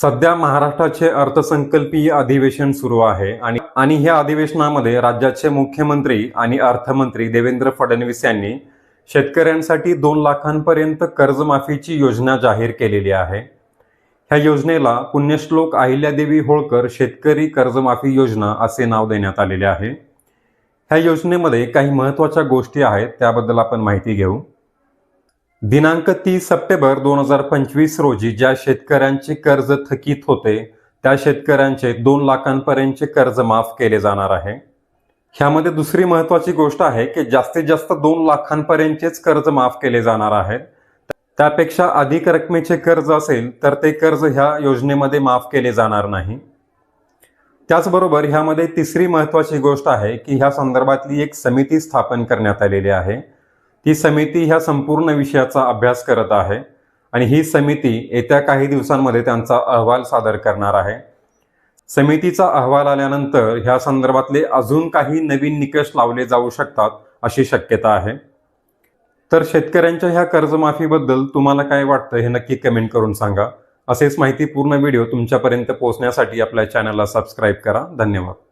सध्या महाराष्ट्राचे अर्थसंकल्पीय अधिवेशन सुरू आहे आणि ह्या अधिवेशनामध्ये राज्याचे मुख्यमंत्री आणि अर्थमंत्री देवेंद्र फडणवीस यांनी शेतकऱ्यांसाठी 2 लाखांपर्यंत कर्जमाफीची योजना जाहीर केलेली आहे। ह्या योजनेला पुण्यश्लोक अहिल्यादेवी होळकर शेतकरी कर्जमाफी योजना असे नाव देण्यात आलेले आहे। ह्या योजनेमध्ये काही महत्त्वाच्या गोष्टी आहेत, त्याबद्दल आपण माहिती घेऊ। दिनांक 30 सप्टेंबर 2025 रोजी ज्या शेतकऱ्यांचे कर्ज थकीत होते त्या शेतकऱ्यांचे 2 लाखांपर्यंतचे कर्ज माफ केले जाणार आहे। ह्यामध्ये दुसरी महत्त्वाची गोष्ट आहे की जास्तीत जास्त 2 लाखांपर्यंतचेच कर्ज माफ केले जाणार आहेत। त्यापेक्षा अधिक रकमेचे कर्ज असेल तर ते कर्ज ह्या योजनेमध्ये माफ केले जाणार नाही। त्याचबरोबर ह्यामध्ये तिसरी महत्त्वाची गोष्ट आहे की ह्या संदर्भातली एक समिती स्थापन करण्यात आलेली आहे। ती समिती ह्या संपूर्ण विषयाचा अभ्यास करत आहे आणि ही समिती येत्या काही दिवसांमध्ये त्यांचा अहवाल सादर करणार आहे। समितीचा अहवाल आल्यानंतर ह्या संदर्भातले अजून काही नवीन निकष लावले जाऊ शकतात अशी शक्यता आहे। तर शेतकऱ्यांच्या ह्या कर्जमाफीबद्दल तुम्हाला काय वाटतं हे नक्की कमेंट करून सांगा। असेच माहितीपूर्ण व्हिडिओ तुमच्यापर्यंत पोहोचण्यासाठी आपल्या चॅनलला सबस्क्राईब करा। धन्यवाद।